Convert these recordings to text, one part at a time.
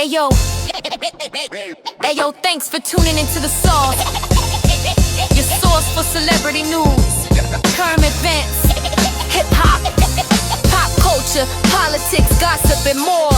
Hey yo, thanks for tuning into The Sauce, your source for celebrity news, current events, hip-hop, pop culture, politics, gossip, and more.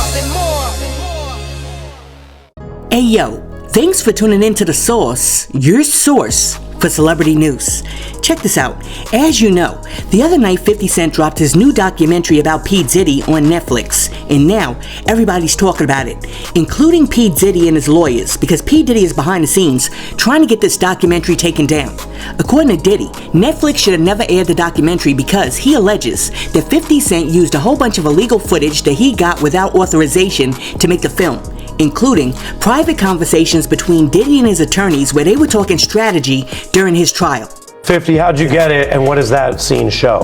Hey yo, thanks for tuning into The Sauce, your source for celebrity news. Check this out. As you know, the other night 50 Cent dropped his new documentary about P. Diddy on Netflix, and now everybody's talking about it, including P. Diddy and his lawyers, because P. Diddy is behind the scenes trying to get this documentary taken down. According to Diddy, Netflix should have never aired the documentary because he alleges that 50 Cent used a whole bunch of illegal footage that he got without authorization to make the film, including private conversations between Diddy and his attorneys where they were talking strategy during his trial. 50, how'd you get it, and what does that scene show?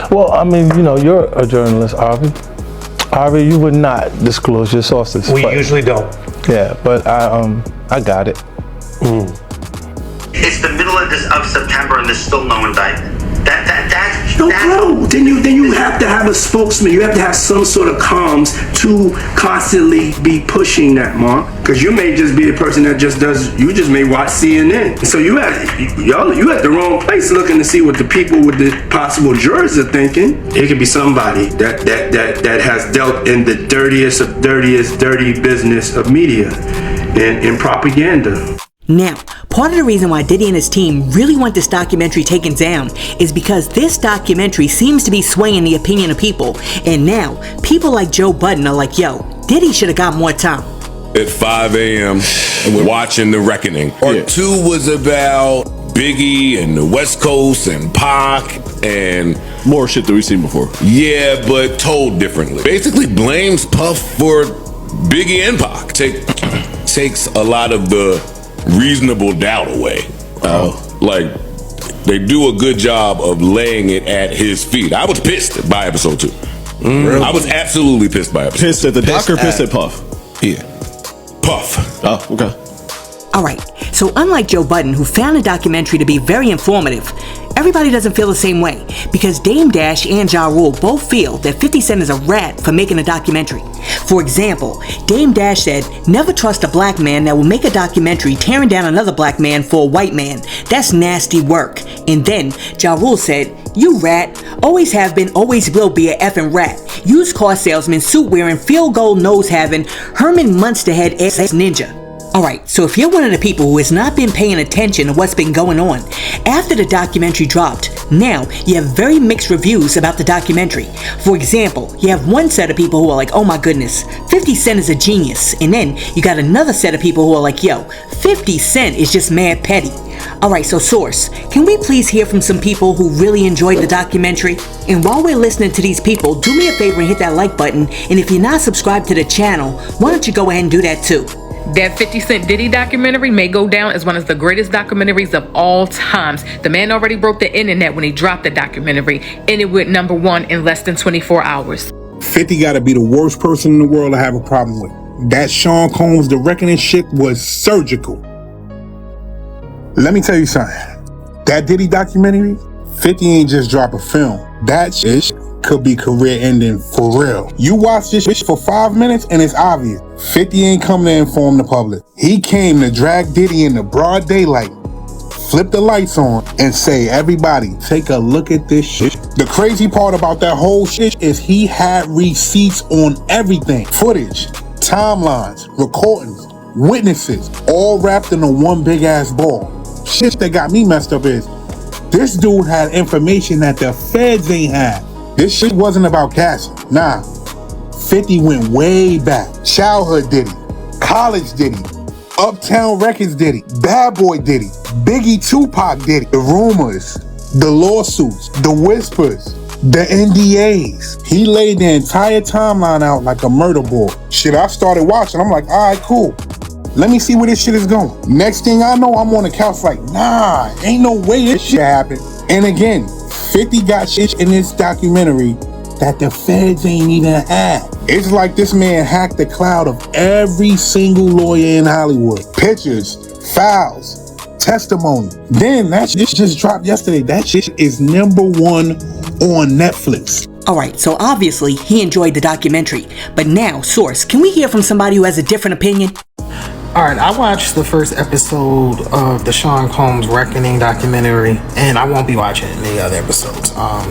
Well, I mean, you know, you're a journalist, Harvey. Harvey, you would not disclose your sources. We usually don't. Yeah, but I got it. It's the middle of September and there's still no indictment. Bro, then you have to have a spokesman. You have to have some sort of comms to constantly be pushing that, Mark. Because you may just be a person that just may watch CNN. So you at the wrong place looking to see what the people with the possible jurors are thinking. It could be somebody that has dealt in the dirtiest dirty business of media and propaganda. Now, part of the reason why Diddy and his team really want this documentary taken down is because this documentary seems to be swaying the opinion of people, and now people like Joe Budden are like, yo, Diddy should have got more time. At 5 a.m. watching The Reckoning. Part 2 was about Biggie and the West Coast and Pac and more shit that we've seen before. Yeah, but told differently. Basically blames Puff for Biggie and Pac. Takes a lot of the reasonable doubt away. Like, they do a good job of laying it at his feet. I was pissed by episode 2. Really? I was absolutely pissed by episode 2. Pissed at the doc or pissed at Puff? Yeah. Puff. Oh, okay. Alright, so unlike Joe Budden, who found the documentary to be very informative, everybody doesn't feel the same way, because Dame Dash and Ja Rule both feel that 50 Cent is a rat for making a documentary. For example, Dame Dash said, never trust a black man that will make a documentary tearing down another black man for a white man. That's nasty work. And then Ja Rule said, you rat, always have been, always will be a effing rat. Used car salesman, suit wearing, field goal nose having, Herman Munsterhead ass ninja. Alright, so if you're one of the people who has not been paying attention to what's been going on, after the documentary dropped, now you have very mixed reviews about the documentary. For example, you have one set of people who are like, oh my goodness, 50 Cent is a genius, and then you got another set of people who are like, yo, 50 Cent is just mad petty. Alright, so Source, can we please hear from some people who really enjoyed the documentary? And while we're listening to these people, do me a favor and hit that like button, and if you're not subscribed to the channel, why don't you go ahead and do that too? That 50 Cent Diddy documentary may go down as one of the greatest documentaries of all times. The man already broke the internet when he dropped the documentary, and it went #1 in less than 24 hours. 50 gotta be the worst person in the world to have a problem with. That Sean Combs The Reckoning shit was surgical. Let me tell you something. That Diddy documentary, 50 ain't just drop a film. That shit could be career ending for real. You watch this shit for 5 minutes and it's obvious. 50 ain't come to inform the public. He came to drag Diddy in the broad daylight, flip the lights on, and say, everybody, take a look at this shit. The crazy part about that whole shit is he had receipts on everything. Footage, timelines, recordings, witnesses, all wrapped in a one big ass ball. Shit that got me messed up is, this dude had information that the feds ain't had. This shit wasn't about casting. Nah, 50 went way back. Childhood Diddy, college Diddy, Uptown Records Diddy, Bad Boy Diddy, Biggie Tupac Diddy, the rumors, the lawsuits, the whispers, the NDAs. He laid the entire timeline out like a murder board. Shit, I started watching. I'm like, all right, cool. Let me see where this shit is going. Next thing I know, I'm on the couch like, nah, ain't no way this shit happened. And again, 50 got shit in this documentary that the feds ain't even had. It's like this man hacked the cloud of every single lawyer in Hollywood. Pictures, files, testimony. Then that shit just dropped yesterday. That shit is #1 on Netflix. Alright, so obviously he enjoyed the documentary, but now, Source, can we hear from somebody who has a different opinion? Alright, I watched the first episode of the Sean Combs Reckoning documentary, and I won't be watching any other episodes. I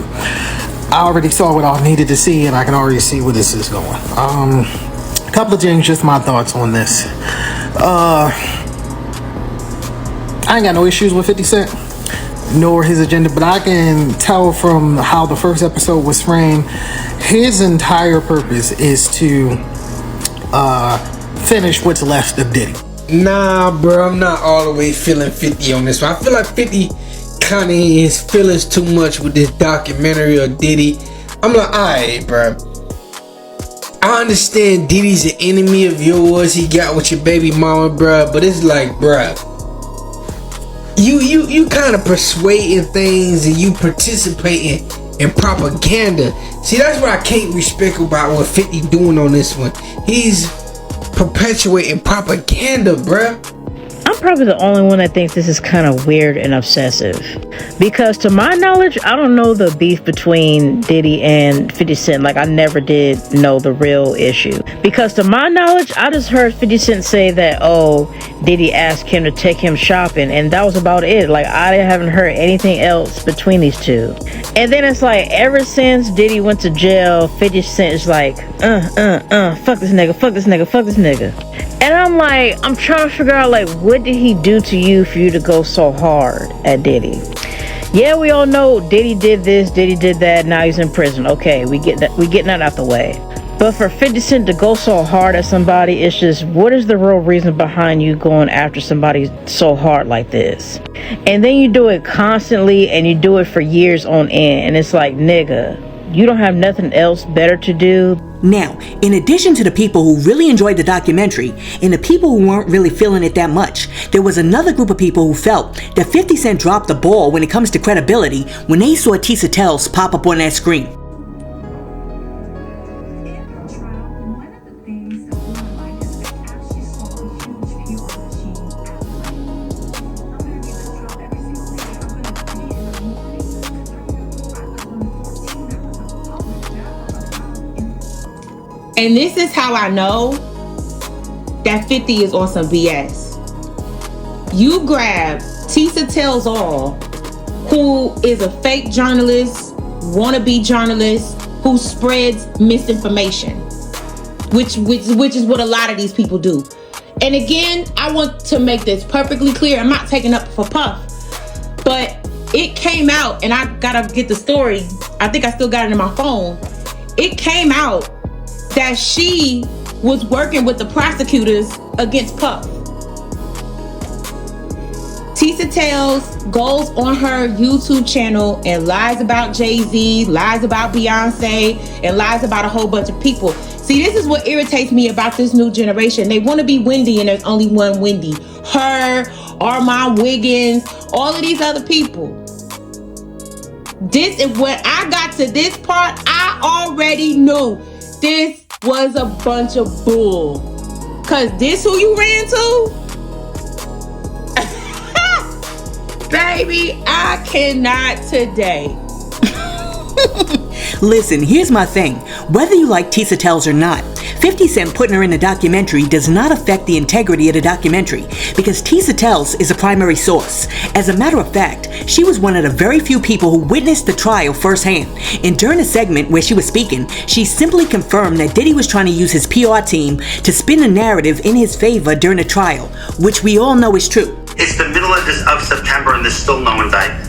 already saw what I needed to see, and I can already see where this is going. A couple of things, just my thoughts on this. I ain't got no issues with 50 Cent, nor his agenda, but I can tell from how the first episode was framed, his entire purpose is to finish what's left of Diddy. Nah, bro, I'm not all the way feeling 50 on this one. I feel like 50 kind of his feelings too much with this documentary of Diddy. I'm like, alright, bro. I understand Diddy's an enemy of yours. He got with your baby mama, bro. But it's like, bro, you kind of persuading things and you participating in propaganda. See, that's what I can't respect about what 50 doing on this one. He's perpetuating propaganda, bruh. I'm probably the only one that thinks this is kind of weird and obsessive. Because to my knowledge, I don't know the beef between Diddy and 50 Cent. Like, I never did know the real issue. Because to my knowledge, I just heard 50 Cent say that, oh, Diddy asked him to take him shopping, and that was about it. Like, I haven't heard anything else between these two. And then it's like, ever since Diddy went to jail, 50 Cent is like, fuck this nigga, fuck this nigga, fuck this nigga. And I'm like, I'm trying to figure out, like, what did he do to you for you to go so hard at Diddy? Yeah, we all know Diddy did this, Diddy did that, now he's in prison. Okay, we getting that out the way. But for 50 Cent to go so hard at somebody, it's just, what is the real reason behind you going after somebody so hard like this? And then you do it constantly, and you do it for years on end, and it's like, nigga, you don't have nothing else better to do? Now, in addition to the people who really enjoyed the documentary and the people who weren't really feeling it that much, there was another group of people who felt that 50 Cent dropped the ball when it comes to credibility when they saw Tisa Tells pop up on that screen. And this is how I know that 50 is on some BS. You grab Tisa Tells All, who is a fake journalist, wannabe journalist, who spreads misinformation, which is what a lot of these people do. And again, I want to make this perfectly clear. I'm not taking up for Puff, but it came out, and I gotta get the story. I think I still got it in my phone. It came out that she was working with the prosecutors against Puff. Tisa Tells goes on her YouTube channel and lies about Jay-Z, lies about Beyonce, and lies about a whole bunch of people. See, this is what irritates me about this new generation. They want to be Wendy, and there's only one Wendy. Her, Armand Wiggins, all of these other people. This is when I got to this part, I already knew this was a bunch of bull. Cause this who you ran to? Baby, I cannot today. Listen, here's my thing. Whether you like Tisa Tells or not, 50 Cent putting her in the documentary does not affect the integrity of the documentary because Tisa Tells is a primary source. As a matter of fact, she was one of the very few people who witnessed the trial firsthand. And during a segment where she was speaking, she simply confirmed that Diddy was trying to use his PR team to spin a narrative in his favor during the trial, which we all know is true. It's the middle of September and there's still no indictment.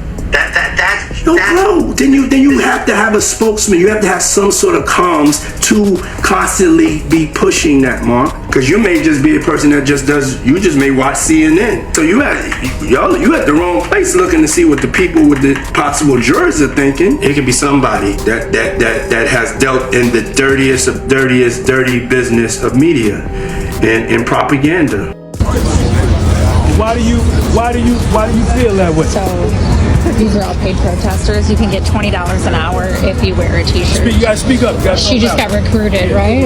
Bro, then you have to have a spokesman. You have to have some sort of comms to constantly be pushing that, Mark. Because you may just be a person that you just may watch CNN. So you at the wrong place looking to see what the people with the possible jurors are thinking. It could be somebody that has dealt in the dirtiest of dirty business of media and propaganda. Why do you feel that way? These are all paid protesters. You can get $20 an hour if you wear a t-shirt. You gotta speak up. She just got recruited, right?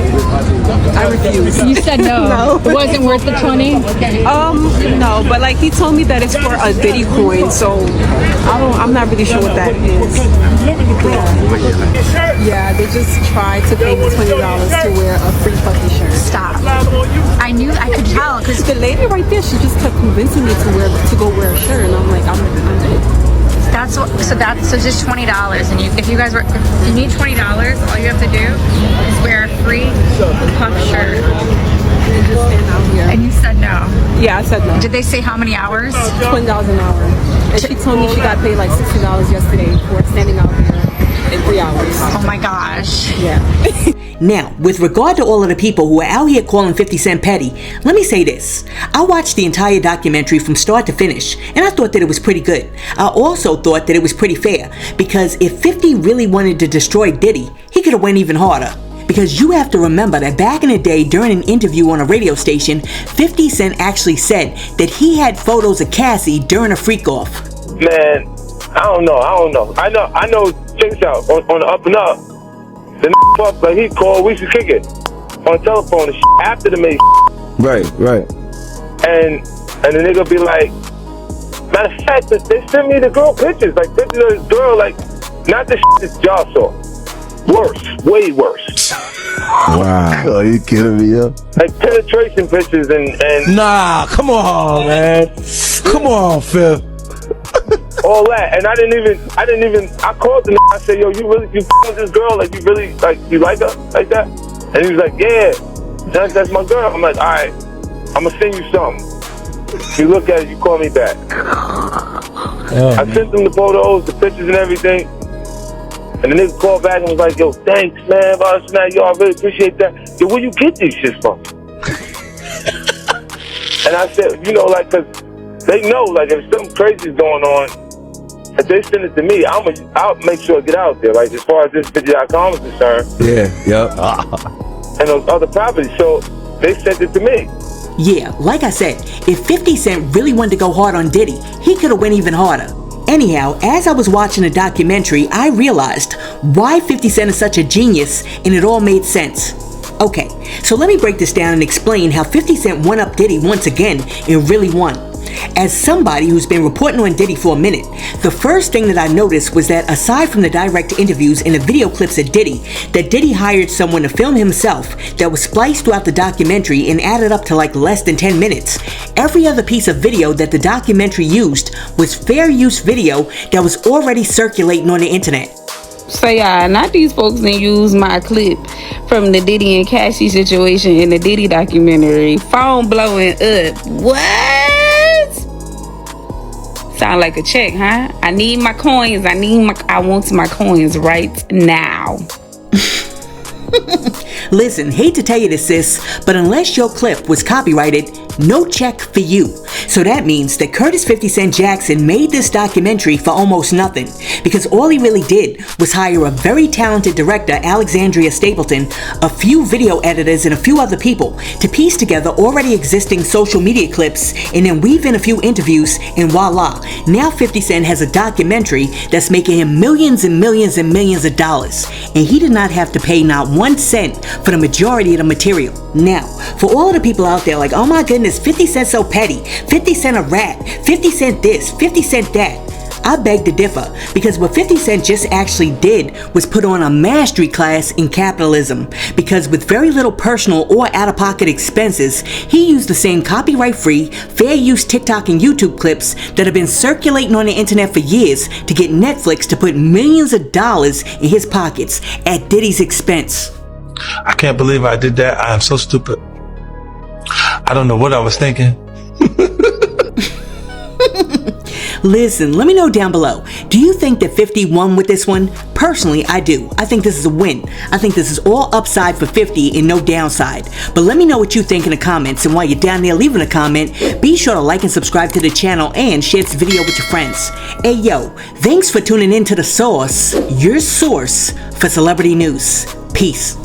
I refuse. You said no. No. It wasn't worth the 20? No, but like he told me that it's for a Diddy coin, so I'm not really sure what that is. Yeah, they just tried to pay me $20 to wear a free fucking shirt. Stop. I could tell because the lady right there, she just kept convincing me to go wear a shirt, and I'm like, I'm so just $20, and if you need $20, all you have to do is wear a free puff shirt. And just stand out here. And you said no. Yeah, I said no. Did they say how many hours? $20 an hour. And she told me she got paid like $60 yesterday for standing out here in 3 hours. Oh my gosh. Yeah. Now, with regard to all of the people who are out here calling 50 Cent petty, let me say this. I watched the entire documentary from start to finish, and I thought that it was pretty good. I also thought that it was pretty fair, because if 50 really wanted to destroy Diddy, he could have went even harder. Because you have to remember that back in the day, during an interview on a radio station, 50 Cent actually said that he had photos of Cassie during a freak-off. Man, I don't know. I know chicks out on the up and up. The fuck, like he called, we used to kick it on the telephone and after the made. Right. And the nigga be like, matter of fact, they sent me the girl pictures, like pictures of this girl, like not the that y'all saw. Worse, way worse. Wow. Oh, you kidding me, yo? Like penetration pictures and Nah, come on, man. Come on, Phil. all that, and I didn't even. I called the nigga. I said, "Yo, you with this girl? Like, you really you like her like that?" And he was like, "Yeah, that's my girl." I'm like, "All right, I'm gonna send you something. You look at it, you call me back." I sent him the photos, the pictures, and everything. And the nigga called back and was like, "Yo, thanks, man. Yo, I really appreciate that. Yo, where you get these shits from?" And I said, cause they know, like, if something crazy is going on, if they send it to me, I'll make sure it get out there. Like, as far as this video.com is concerned. And those other properties. So they sent it to me. Yeah, like I said, if 50 Cent really wanted to go hard on Diddy, he could have went even harder. Anyhow, as I was watching the documentary, I realized why 50 Cent is such a genius, and it all made sense. Okay, so let me break this down and explain how 50 Cent won up Diddy once again and really won. As somebody who's been reporting on Diddy for a minute, the first thing that I noticed was that aside from the direct interviews and the video clips of Diddy, that Diddy hired someone to film himself that was spliced throughout the documentary and added up to like less than 10 minutes. Every other piece of video that the documentary used was fair use video that was already circulating on the internet. So yeah, not these folks didn't use my clip from the Diddy and Cassie situation in the Diddy documentary. Phone blowing up. What? Sound like a check, huh? I need my coins. I want my coins right now. Listen, hate to tell you this, sis, but unless your clip was copyrighted, no check for you. So that means that Curtis 50 Cent Jackson made this documentary for almost nothing, because all he really did was hire a very talented director, Alexandria Stapleton, a few video editors, and a few other people to piece together already existing social media clips and then weave in a few interviews, and voila, now 50 Cent has a documentary that's making him millions and millions and millions of dollars, and he did not have to pay not 1 cent for the majority of the material. Now, for all of the people out there like, oh my goodness, 50 Cent so petty, 50 Cent a rat, 50 Cent this, 50 Cent that, I beg to differ, because what 50 Cent just actually did was put on a mastery class in capitalism, because with very little personal or out-of-pocket expenses, he used the same copyright-free, fair-use TikTok and YouTube clips that have been circulating on the internet for years to get Netflix to put millions of dollars in his pockets at Diddy's expense. I can't believe I did that. I am so stupid. I don't know what I was thinking. Listen, let me know down below. Do you think that 50 won with this one? Personally, I do. I think this is a win. I think this is all upside for 50 and no downside. But let me know what you think in the comments. And while you're down there leaving a comment, be sure to like and subscribe to the channel and share this video with your friends. Hey yo, thanks for tuning in to The Source, your source for celebrity news. Peace.